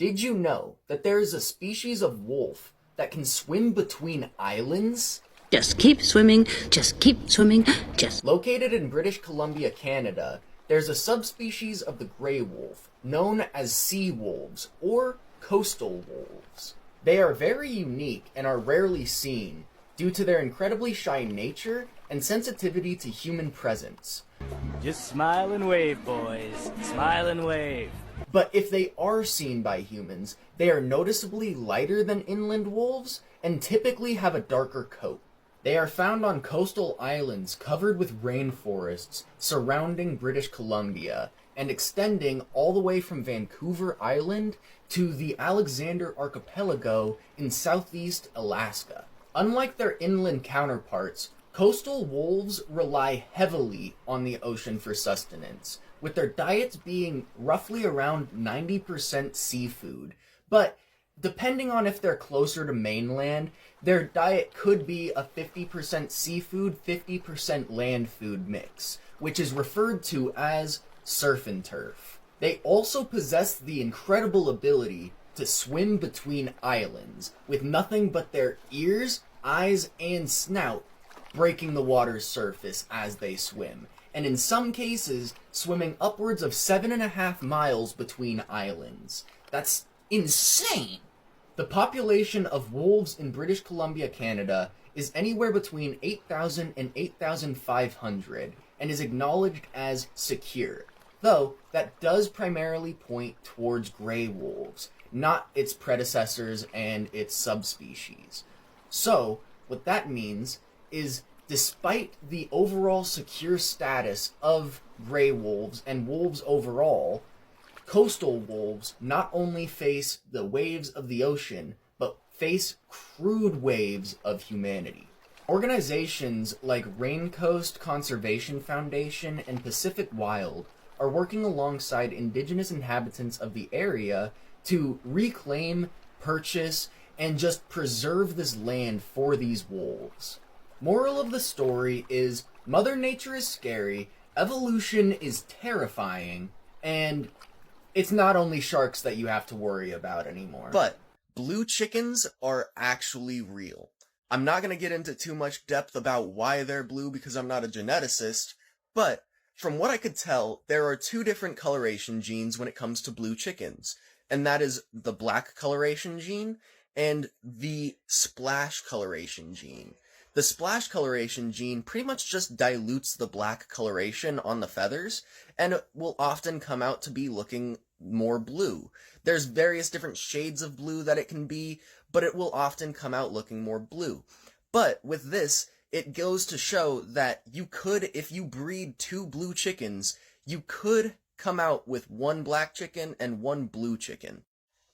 Did you know that there is a species of wolf that can swim between islands? Just keep swimming, just keep swimming, just... Located in British Columbia, Canada, there's a subspecies of the gray wolf known as sea wolves or coastal wolves. They are very unique and are rarely seen due to their incredibly shy nature and sensitivity to human presence. Just smile and wave, boys. Smile and wave. But if they are seen by humans, they are noticeably lighter than inland wolves and typically have a darker coat. They are found on coastal islands covered with rainforests surrounding British Columbia and extending all the way from Vancouver Island to the Alexander Archipelago in southeast Alaska. Unlike their inland counterparts, coastal wolves rely heavily on the ocean for sustenance, with their diets being roughly around 90% seafood. But depending on if they're closer to mainland, their diet could be a 50% seafood, 50% land food mix, which is referred to as surf and turf. They also possess the incredible ability to swim between islands, with nothing but their ears, eyes, and snout breaking the water's surface as they swim, and in some cases, swimming upwards of 7.5 miles between islands. That's insane! The population of wolves in British Columbia, Canada is anywhere between 8,000 and 8,500 and is acknowledged as secure, though that does primarily point towards gray wolves, not its predecessors and its subspecies. So, what that means is, despite the overall secure status of gray wolves and wolves overall, coastal wolves not only face the waves of the ocean, but face crude waves of humanity. Organizations like Raincoast Conservation Foundation and Pacific Wild are working alongside indigenous inhabitants of the area to reclaim, purchase, and just preserve this land for these wolves. Moral of the story is, Mother Nature is scary, evolution is terrifying, and it's not only sharks that you have to worry about anymore. But blue chickens are actually real. I'm not going to get into too much depth about why they're blue because I'm not a geneticist, but from what I could tell, there are two different coloration genes when it comes to blue chickens, and that is the black coloration gene and the splash coloration gene. The splash coloration gene pretty much just dilutes the black coloration on the feathers, and it will often come out to be looking more blue. There's various different shades of blue that it can be, but it will often come out looking more blue. But with this, it goes to show that you could, if you breed two blue chickens, you could come out with one black chicken and one blue chicken.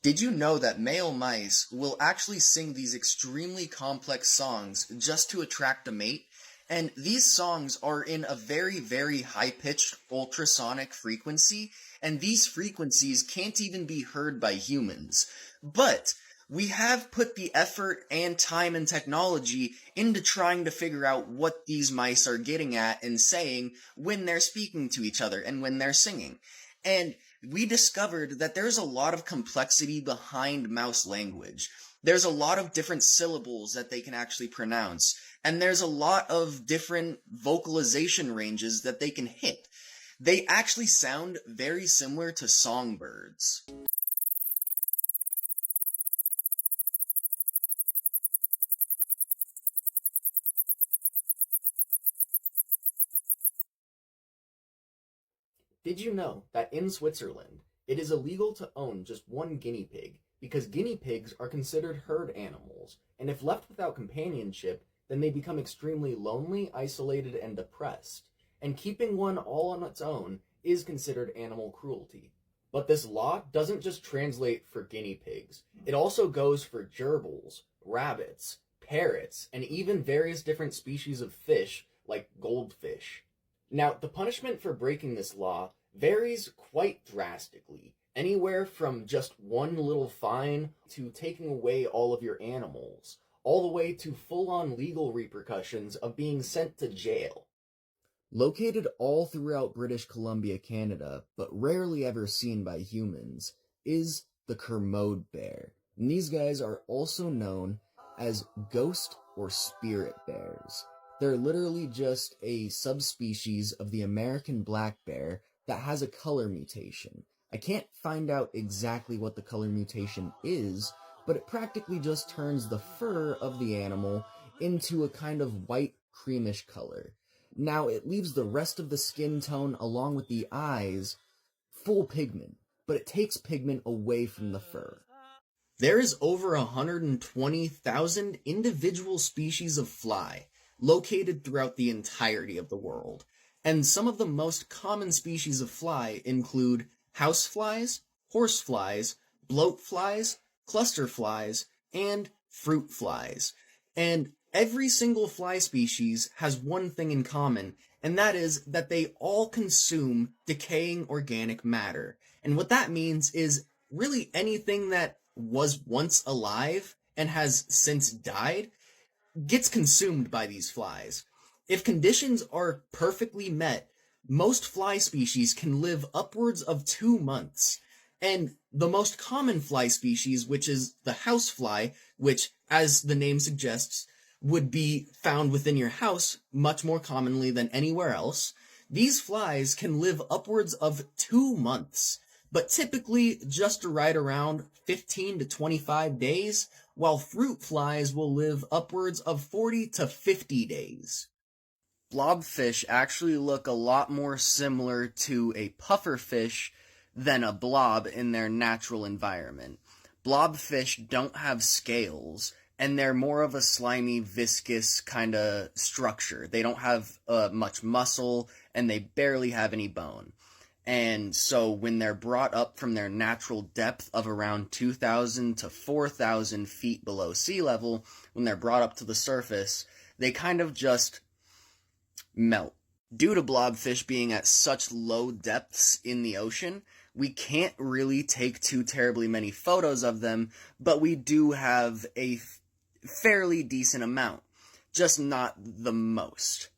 Did you know that male mice will actually sing these extremely complex songs just to attract a mate? And these songs are in a very, very high-pitched ultrasonic frequency, and these frequencies can't even be heard by humans. But we have put the effort and time and technology into trying to figure out what these mice are getting at and saying when they're speaking to each other and when they're singing. And we discovered that there's a lot of complexity behind mouse language. There's a lot of different syllables that they can actually pronounce, and there's a lot of different vocalization ranges that they can hit. They actually sound very similar to songbirds. Did you know that in Switzerland, it is illegal to own just one guinea pig because guinea pigs are considered herd animals, and if left without companionship, then they become extremely lonely, isolated, and depressed, and keeping one all on its own is considered animal cruelty. But this law doesn't just translate for guinea pigs. It also goes for gerbils, rabbits, parrots, and even various different species of fish like goldfish. Now, the punishment for breaking this law varies quite drastically, anywhere from just one little fine to taking away all of your animals, all the way to full-on legal repercussions of being sent to jail. Located all throughout British Columbia, Canada, but rarely ever seen by humans, is the kermode bear. And these guys are also known as ghost or spirit bears. They're literally just a subspecies of the American black bear that has a color mutation. I can't find out exactly what the color mutation is, but it practically just turns the fur of the animal into a kind of white creamish color. Now, it leaves the rest of the skin tone along with the eyes full pigment, but it takes pigment away from the fur. There is over 120,000 individual species of fly located throughout the entirety of the world, and some of the most common species of fly include houseflies, horseflies, bloatflies, cluster flies, and fruit flies. And every single fly species has one thing in common, and that is that they all consume decaying organic matter. And what that means is really anything that was once alive and has since died gets consumed by these flies. If conditions are perfectly met, most fly species can live upwards of 2 months. And the most common fly species, which is the housefly, which, as the name suggests, would be found within your house much more commonly than anywhere else, these flies can live upwards of 2 months, but typically just right around 15 to 25 days, while fruit flies will live upwards of 40 to 50 days. Blobfish actually look a lot more similar to a pufferfish than a blob in their natural environment. Blobfish don't have scales, and they're more of a slimy, viscous kind of structure. They don't have much muscle, and they barely have any bone. And so when they're brought up from their natural depth of around 2,000 to 4,000 feet below sea level, when they're brought up to the surface, they kind of just melt. Due to blobfish being at such low depths in the ocean, we can't really take too terribly many photos of them, but we do have a fairly decent amount, just not the most.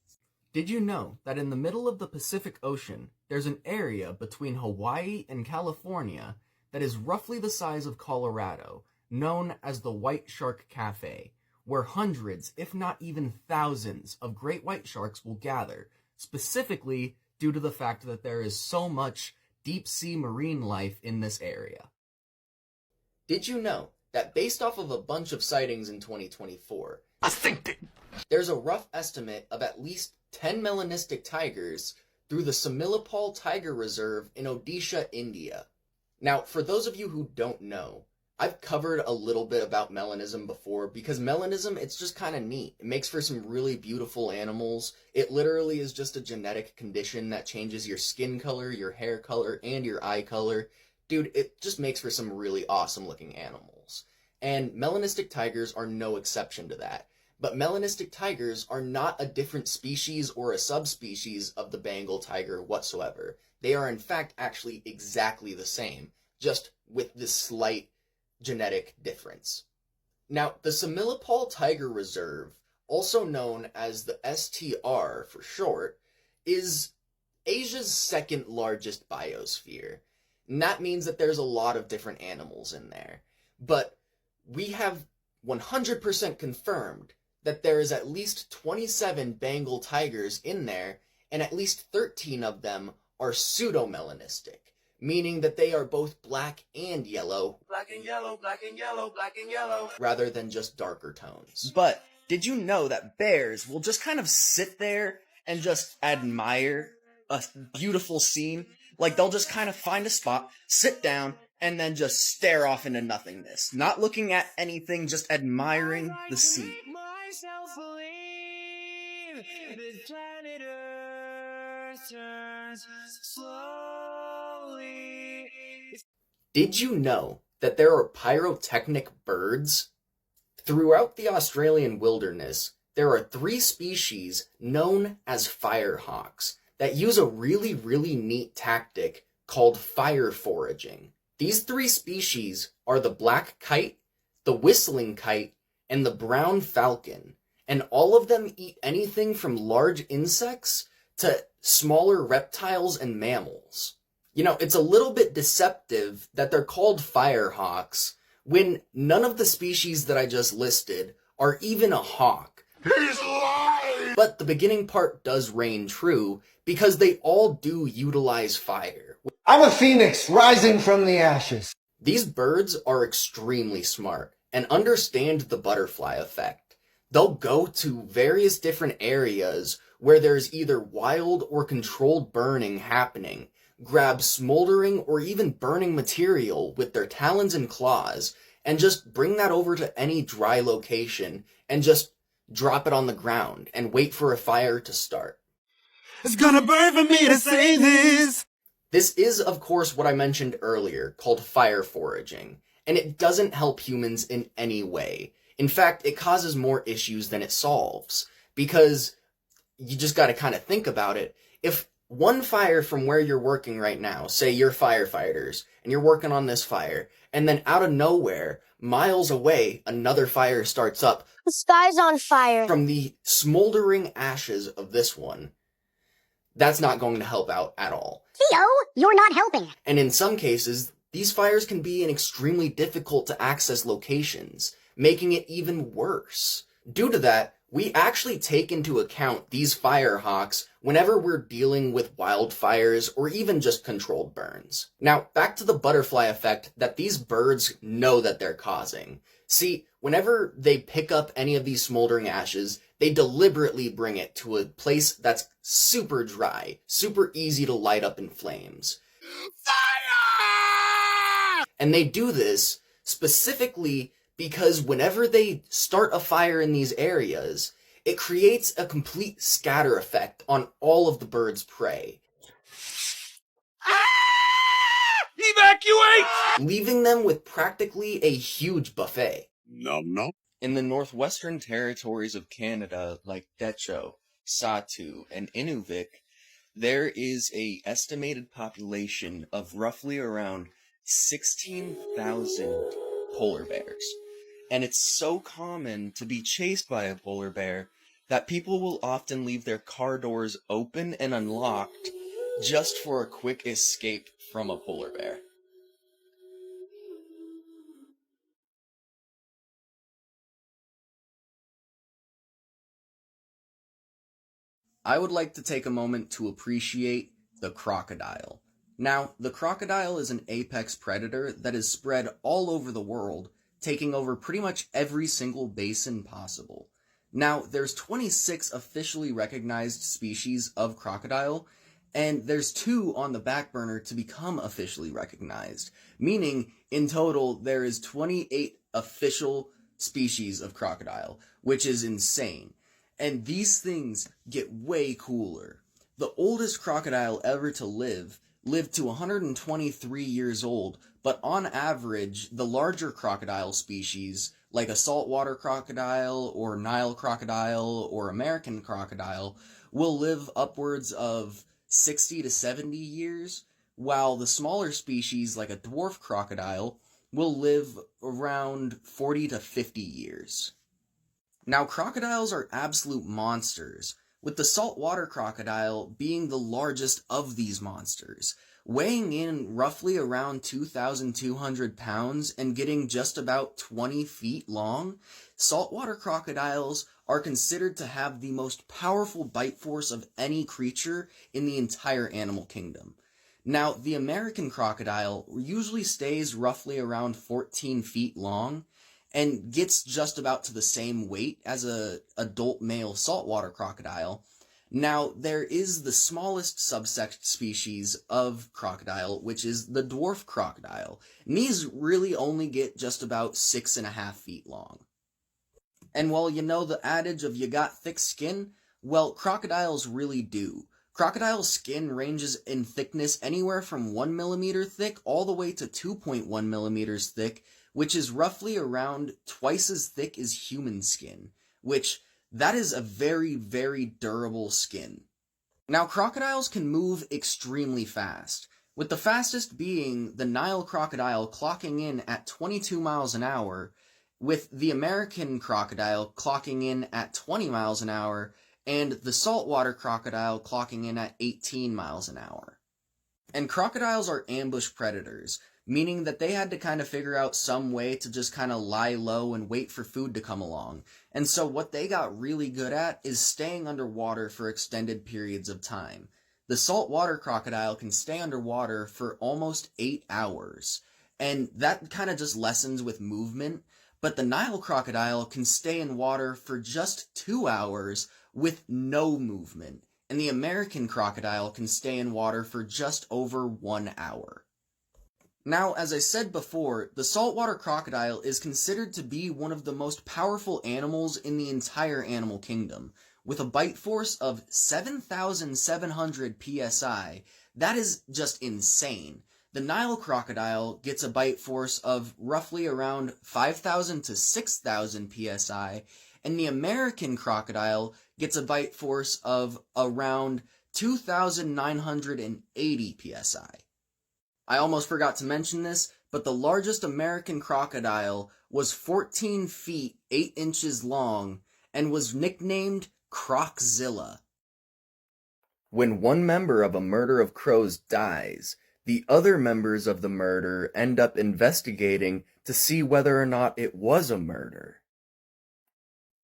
Did you know that in the middle of the Pacific Ocean, there's an area between Hawaii and California that is roughly the size of Colorado, known as the White Shark Cafe, where hundreds, if not even thousands, of great white sharks will gather, specifically due to the fact that there is so much deep-sea marine life in this area. Did you know that based off of a bunch of sightings in 2024, there's a rough estimate of at least 10 melanistic tigers through the Similipal Tiger Reserve in Odisha, India. Now, for those of you who don't know, I've covered a little bit about melanism before, because melanism, it's just kind of neat. It makes for some really beautiful animals. It literally is just a genetic condition that changes your skin color, your hair color, and your eye color. Dude, it just makes for some really awesome looking animals. And melanistic tigers are no exception to that. But melanistic tigers are not a different species or a subspecies of the Bengal tiger whatsoever. They are in fact actually exactly the same, just with this slight genetic difference. Now, the Similipal Tiger Reserve, also known as the STR for short, is Asia's second largest biosphere. And that means that there's a lot of different animals in there. But we have 100% confirmed that there is at least 27 Bengal tigers in there, and at least 13 of them are pseudomelanistic, meaning that they are both black and yellow. Black and yellow, black and yellow, black and yellow. Rather than just darker tones. But did you know that bears will just kind of sit there and just admire a beautiful scene? Like, they'll just kind of find a spot, sit down, and then just stare off into nothingness. Not looking at anything, just admiring the scene. This planet Earth turns slowly. Did you know that there are pyrotechnic birds? Throughout the Australian wilderness, there are 3 species known as firehawks that use a really, really neat tactic called fire foraging. These 3 species are the black kite, the whistling kite, and the brown falcon, and all of them eat anything from large insects to smaller reptiles and mammals. You know, it's a little bit deceptive that they're called firehawks when none of the species that I just listed are even a hawk. He's lying! But the beginning part does reign true because they all do utilize fire. I'm a phoenix rising from the ashes. These birds are extremely smart and understand the butterfly effect. They'll go to various different areas where there's either wild or controlled burning happening, grab smoldering or even burning material with their talons and claws, and just bring that over to any dry location and just drop it on the ground and wait for a fire to start. It's gonna burn for me to say this. This is, of course, what I mentioned earlier, called fire foraging, and it doesn't help humans in any way. In fact, it causes more issues than it solves, because you just gotta kind of think about it. If one fire from where you're working right now, say you're firefighters, and you're working on this fire, and then out of nowhere, miles away, another fire starts up. The sky's on fire. From the smoldering ashes of this one, that's not going to help out at all. Theo, you're not helping. And in some cases, these fires can be in extremely difficult to access locations, making it even worse. Due to that, we actually take into account these firehawks whenever we're dealing with wildfires or even just controlled burns. Now, back to the butterfly effect that these birds know that they're causing. See, whenever they pick up any of these smoldering ashes, they deliberately bring it to a place that's super dry, super easy to light up in flames. Fire! And they do this specifically because whenever they start a fire in these areas, it creates a complete scatter effect on all of the birds' prey. Evacuate! Leaving them with practically a huge buffet. Nom nom. In the northwestern territories of Canada, like Decho, Satu, and Inuvik, there is a estimated population of roughly around 16,000 polar bears. And it's so common to be chased by a polar bear that people will often leave their car doors open and unlocked just for a quick escape from a polar bear. I would like to take a moment to appreciate the crocodile. Now, the crocodile is an apex predator that is spread all over the world, taking over pretty much every single basin possible. Now, there's 26 officially recognized species of crocodile, and there's 2 on the back burner to become officially recognized, meaning in total there is 28 official species of crocodile, which is insane. And these things get way cooler. The oldest crocodile ever to live lived to 123 years old, but on average, the larger crocodile species, like a saltwater crocodile, or Nile crocodile, or American crocodile, will live upwards of 60 to 70 years, while the smaller species, like a dwarf crocodile, will live around 40 to 50 years. Now, crocodiles are absolute monsters, with the saltwater crocodile being the largest of these monsters, weighing in roughly around 2,200 pounds and getting just about 20 feet long. Saltwater crocodiles are considered to have the most powerful bite force of any creature in the entire animal kingdom. Now, the American crocodile usually stays roughly around 14 feet long, and gets just about to the same weight as an adult male saltwater crocodile. Now, there is the smallest subsect species of crocodile, which is the dwarf crocodile, and these really only get just about 6.5 feet long. And while you know the adage of you got thick skin, well, crocodiles really do. Crocodile skin ranges in thickness anywhere from 1 millimeter thick all the way to 2.1 millimeters thick, which is roughly around twice as thick as human skin, which that is a very, very durable skin. Now, crocodiles can move extremely fast, with the fastest being the Nile crocodile clocking in at 22 miles an hour, with the American crocodile clocking in at 20 miles an hour, and the saltwater crocodile clocking in at 18 miles an hour. And crocodiles are ambush predators, meaning that they had to kind of figure out some way to just kind of lie low and wait for food to come along. And so what they got really good at is staying underwater for extended periods of time. The saltwater crocodile can stay underwater for almost 8 hours, and that kind of just lessens with movement, but the Nile crocodile can stay in water for just 2 hours with no movement, and the American crocodile can stay in water for just over 1 hour. Now, as I said before, the saltwater crocodile is considered to be one of the most powerful animals in the entire animal kingdom. With a bite force of 7,700 psi, that is just insane. The Nile crocodile gets a bite force of roughly around 5,000 to 6,000 psi, and the American crocodile gets a bite force of around 2,980 psi. I almost forgot to mention this, but the largest American crocodile was 14 feet 8 inches long and was nicknamed Croczilla. When one member of a murder of crows dies, the other members of the murder end up investigating to see whether or not it was a murder.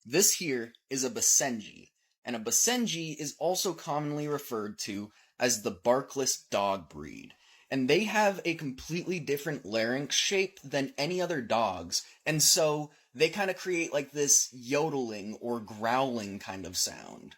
This here is a Basenji, and a Basenji is also commonly referred to as the barkless dog breed. And they have a completely different larynx shape than any other dogs, and so they kind of create like this yodeling or growling kind of sound.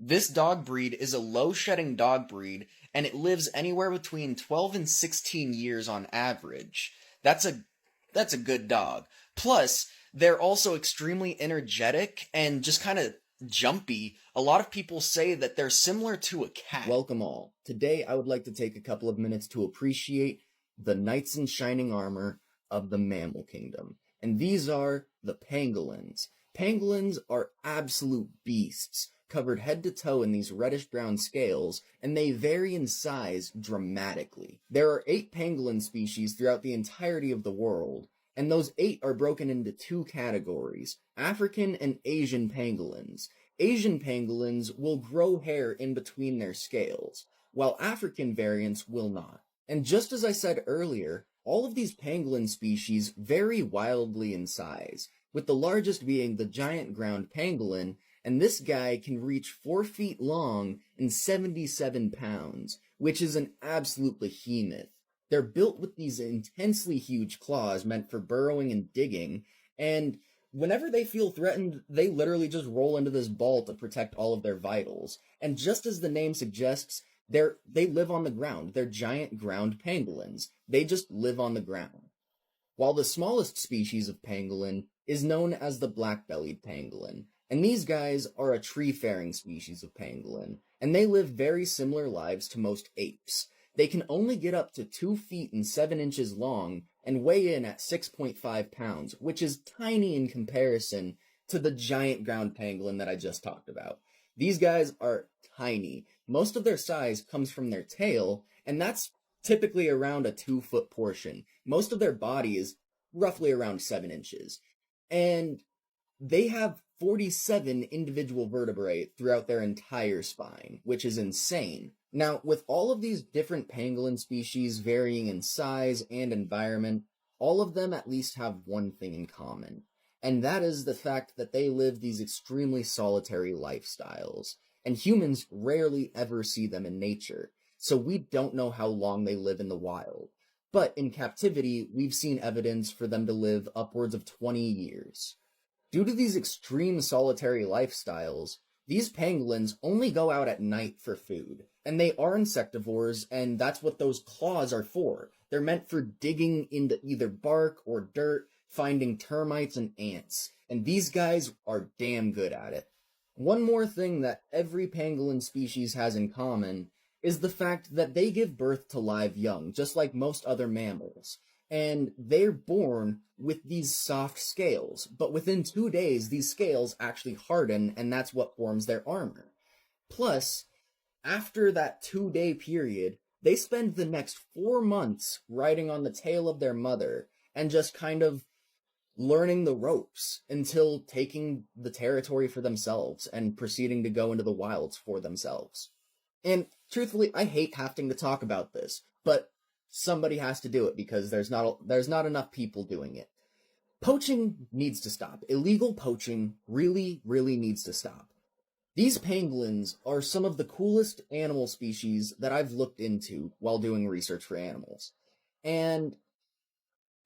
This dog breed is a low-shedding dog breed, and it lives anywhere between 12 and 16 years on average. That's a good dog. Plus, they're also extremely energetic and just kind of jumpy. A lot of people say that they're similar to a cat. Welcome all. Today I would like to take a couple of minutes to appreciate the knights in shining armor of the mammal kingdom. And these are the pangolins. Pangolins are absolute beasts, covered head to toe in these reddish-brown scales, and they vary in size dramatically. There are 8 pangolin species throughout the entirety of the world, and those 8 are broken into 2 categories, African and Asian pangolins. Asian pangolins will grow hair in between their scales, while African variants will not. And just as I said earlier, all of these pangolin species vary wildly in size, with the largest being the giant ground pangolin, and this guy can reach 4 feet long and 77 pounds, which is an absolute behemoth. They're built with these intensely huge claws meant for burrowing and digging, and whenever they feel threatened, they literally just roll into this ball to protect all of their vitals. And just as the name suggests, they live on the ground. They're giant ground pangolins. They just live on the ground. While the smallest species of pangolin is known as the black-bellied pangolin, and these guys are a tree-faring species of pangolin, and they live very similar lives to most apes. They can only get up to 2 feet and 7 inches long and weigh in at 6.5 pounds, which is tiny in comparison to the giant ground pangolin that I just talked about. These guys are tiny. Most of their size comes from their tail, and that's typically around a 2-foot portion. Most of their body is roughly around 7 inches. And they have 47 individual vertebrae throughout their entire spine, which is insane. Now, with all of these different pangolin species varying in size and environment, all of them at least have one thing in common, and that is the fact that they live these extremely solitary lifestyles, and humans rarely ever see them in nature, so we don't know how long they live in the wild. But in captivity, we've seen evidence for them to live upwards of 20 years. Due to these extreme solitary lifestyles, these pangolins only go out at night for food, and they are insectivores, and that's what those claws are for. They're meant for digging into either bark or dirt, finding termites and ants, and these guys are damn good at it. One more thing that every pangolin species has in common is the fact that they give birth to live young, just like most other mammals. And they're born with these soft scales, but within 2 days, these scales actually harden, and that's what forms their armor. Plus, After that 2-day period, they spend the next 4 months riding on the tail of their mother and just kind of learning the ropes until taking the territory for themselves and proceeding to go into the wilds for themselves. And truthfully, I hate having to talk about this, but somebody has to do it because there's not enough people doing it. Poaching needs to stop. Illegal poaching really, really needs to stop. These pangolins are some of the coolest animal species that I've looked into while doing research for animals. And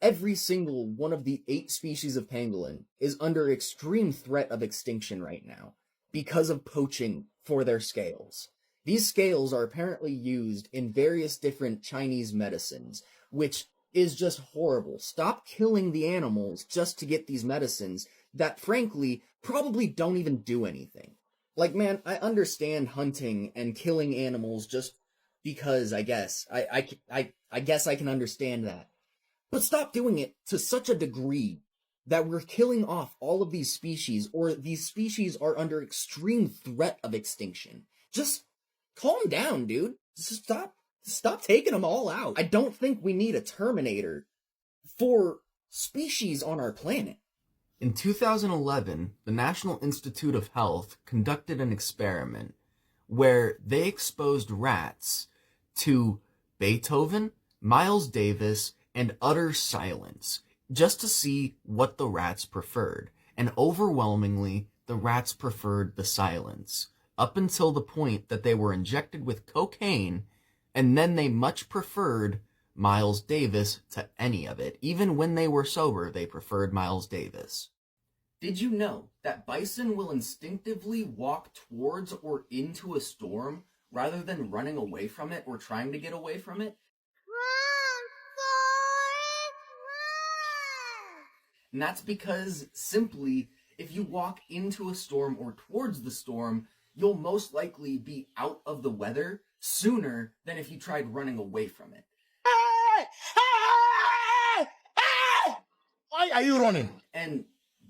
every single one of the 8 species of pangolin is under extreme threat of extinction right now because of poaching for their scales. These scales are apparently used in various different Chinese medicines, which is just horrible. Stop killing the animals just to get these medicines that, frankly, probably don't even do anything. Like, man, I understand hunting and killing animals just because, I guess. I guess I can understand that. But stop doing it to such a degree that we're killing off all of these species, or these species are under extreme threat of extinction. Just calm down, dude. Just stop taking them all out. I don't think we need a Terminator for species on our planet. In 2011, the National Institute of Health conducted an experiment where they exposed rats to Beethoven, Miles Davis, and utter silence, just to see what the rats preferred. And overwhelmingly, the rats preferred the silence, up until the point that they were injected with cocaine, and then they much preferred Miles Davis to any of it. Even when they were sober, they preferred Miles Davis. Did you know that bison will instinctively walk towards or into a storm rather than running away from it or trying to get away from it? And that's because, simply, if you walk into a storm or towards the storm, you'll most likely be out of the weather sooner than if you tried running away from it. Why are you running? And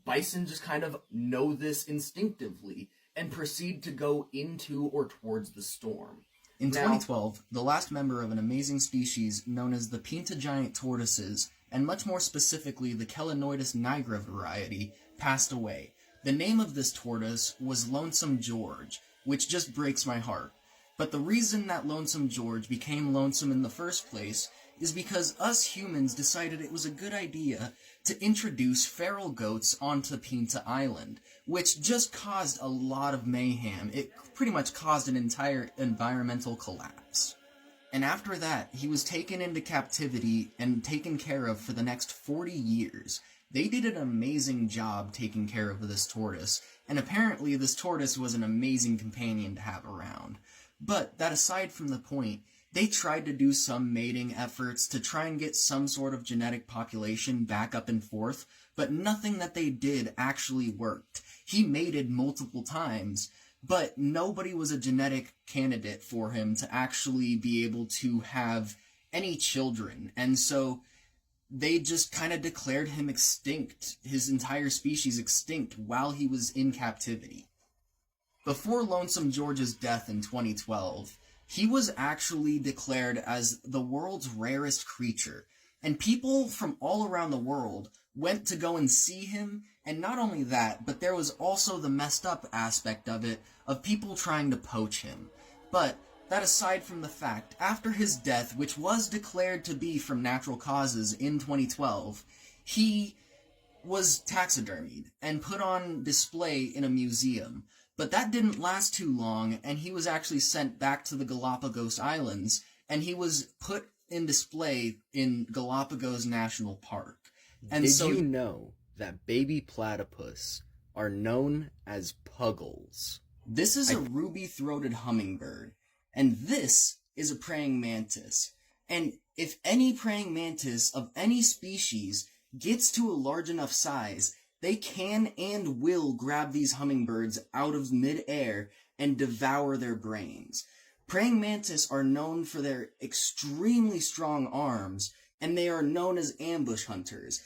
bison just kind of know this instinctively and proceed to go into or towards the storm. In 2012, the last member of an amazing species known as the Pinta giant tortoises, and much more specifically the Calanoidus nigra variety, passed away. The name of this tortoise was Lonesome George, which just breaks my heart. But the reason that Lonesome George became lonesome in the first place is because us humans decided it was a good idea to introduce feral goats onto Pinta Island, which just caused a lot of mayhem. It pretty much caused an entire environmental collapse. And after that, he was taken into captivity and taken care of for the next 40 years. They did an amazing job taking care of this tortoise, and apparently this tortoise was an amazing companion to have around. But that aside from the point, they tried to do some mating efforts to try and get some sort of genetic population back up and forth, but nothing that they did actually worked. He mated multiple times, but nobody was a genetic candidate for him to actually be able to have any children, and so they just kind of declared him extinct, his entire species extinct, while he was in captivity. Before Lonesome George's death in 2012, he was actually declared as the world's rarest creature, and people from all around the world went to go and see him, and not only that, but there was also the messed up aspect of it, of people trying to poach him. But that aside from the fact, after his death, which was declared to be from natural causes in 2012, he was taxidermied and put on display in a museum. But that didn't last too long, and he was actually sent back to the Galapagos Islands, and he was put in display in Galapagos National Park. And Did so you know that baby platypus are known as puggles? This is a ruby-throated hummingbird, and this is a praying mantis. And if any praying mantis of any species gets to a large enough size, they can and will grab these hummingbirds out of mid-air and devour their brains. Praying mantis are known for their extremely strong arms, and they are known as ambush hunters.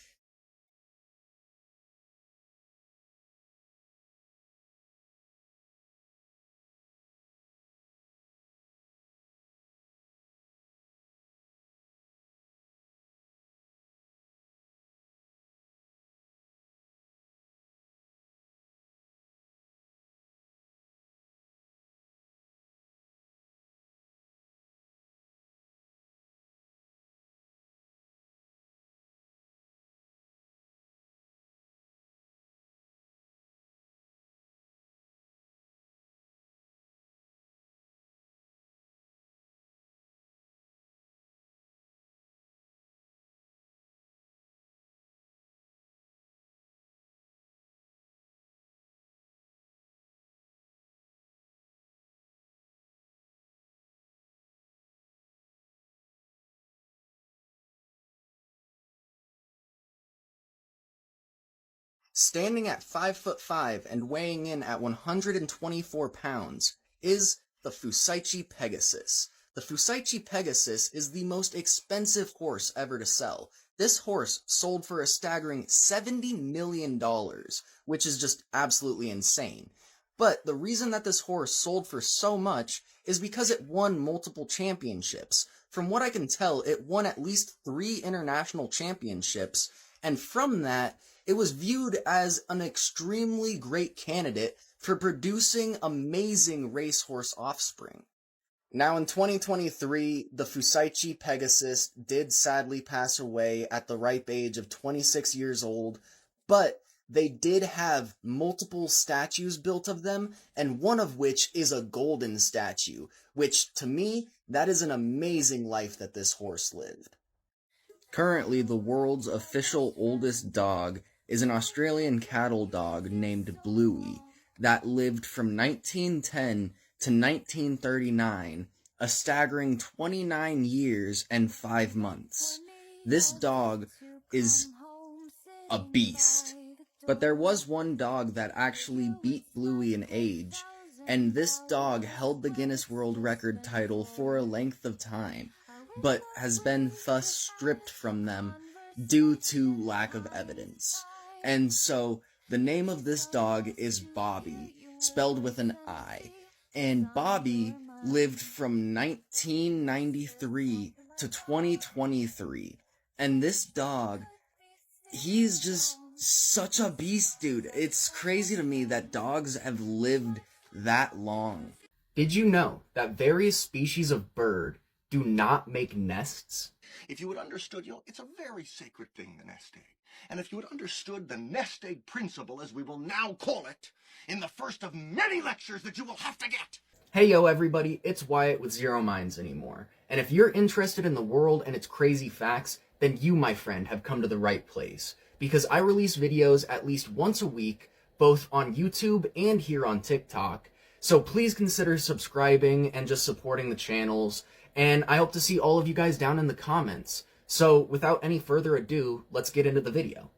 standing at 5'5" and weighing in at 124 pounds, is the Fusaichi Pegasus. The Fusaichi Pegasus is the most expensive horse ever to sell. This horse sold for a staggering $70 million, which is just absolutely insane. But the reason that this horse sold for so much is because it won multiple championships. From what I can tell, it won at least 3 international championships, and from that, it was viewed as an extremely great candidate for producing amazing racehorse offspring. Now in 2023, the Fusaichi Pegasus did sadly pass away at the ripe age of 26 years old, but they did have multiple statues built of them, and one of which is a golden statue, which, to me, that is an amazing life that this horse lived. Currently, the world's official oldest dog is an Australian cattle dog named Bluey that lived from 1910 to 1939, a staggering 29 years and 5 months. This dog is a beast. But there was one dog that actually beat Bluey in age, and this dog held the Guinness World Record title for a length of time, but has been thus stripped from them due to lack of evidence. And so, the name of this dog is Bobby, spelled with an I, and Bobby lived from 1993 to 2023, and this dog, he's just such a beast, dude. It's crazy to me that dogs have lived that long. Did you know that various species of bird do not make nests? If you had understood, it's a very sacred thing, the nest egg. And if you had understood the nest egg principle, as we will now call it, in the first of many lectures that you will have to get. Hey yo everybody, it's Wyatt with Zero Minds Anymore. And if you're interested in the world and its crazy facts, then you, my friend, have come to the right place. Because I release videos at least once a week, both on YouTube and here on TikTok. So please consider subscribing and just supporting the channels. And I hope to see all of you guys down in the comments. So without any further ado, let's get into the video.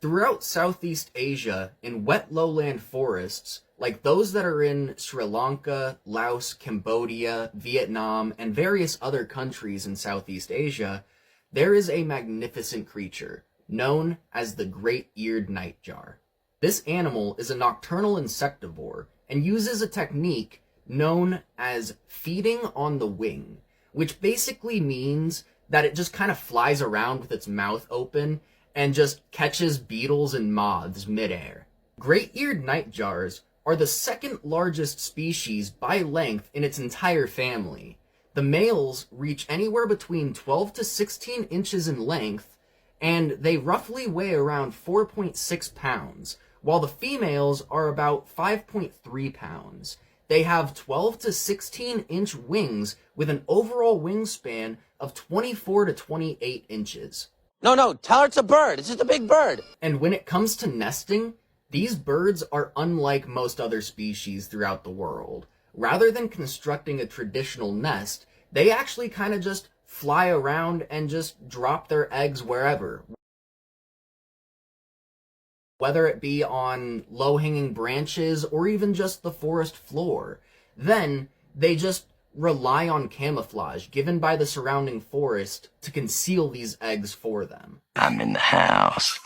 Throughout Southeast Asia, in wet lowland forests, like those that are in Sri Lanka, Laos, Cambodia, Vietnam, and various other countries in Southeast Asia, there is a magnificent creature known as the great-eared nightjar. This animal is a nocturnal insectivore and uses a technique known as feeding on the wing, which basically means that it just kind of flies around with its mouth open and just catches beetles and moths midair. Great-eared nightjars are the second largest species by length in its entire family. The males reach anywhere between 12 to 16 inches in length, and they roughly weigh around 4.6 pounds, while the females are about 5.3 pounds. They have 12 to 16 inch wings with an overall wingspan of 24 to 28 inches. No, tell her it's a bird. It's just a big bird. And when it comes to nesting, these birds are unlike most other species throughout the world. Rather than constructing a traditional nest, they actually kind of just fly around and just drop their eggs wherever. Whether it be on low-hanging branches or even just the forest floor. Then, they just rely on camouflage given by the surrounding forest to conceal these eggs for them. I'm in the house.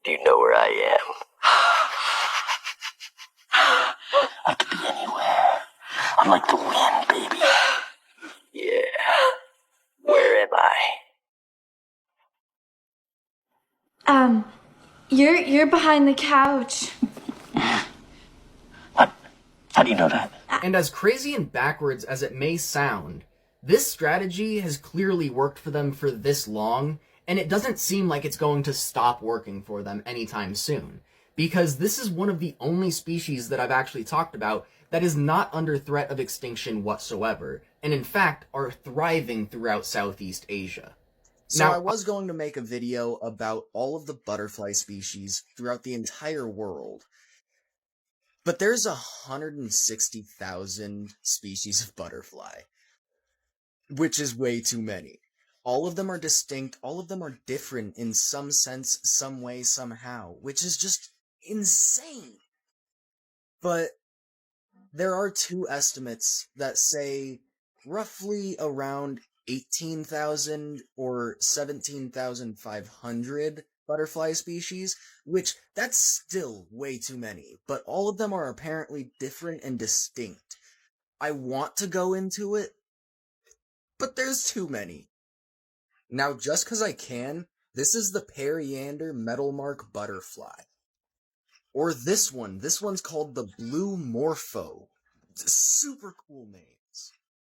Do you know where I am? I could be anywhere. I'm like the wind, baby. Yeah. Where am I? You're behind the couch. What? How do you know that? And as crazy and backwards as it may sound, this strategy has clearly worked for them for this long, and it doesn't seem like it's going to stop working for them anytime soon. Because this is one of the only species that I've actually talked about that is not under threat of extinction whatsoever, and in fact are thriving throughout Southeast Asia. So Now, I was going to make a video about all of the butterfly species throughout the entire world. But there's 160,000 species of butterfly, which is way too many. All of them are distinct, all of them are different in some sense, some way, somehow, which is just insane. But there are two estimates that say roughly around 18,000 or 17,500 butterfly species, which that's still way too many, but all of them are apparently different and distinct. I want to go into it, but there's too many. Now, just because I can, this is the Periander metalmark butterfly. Or this one's called the Blue Morpho. It's a super cool name.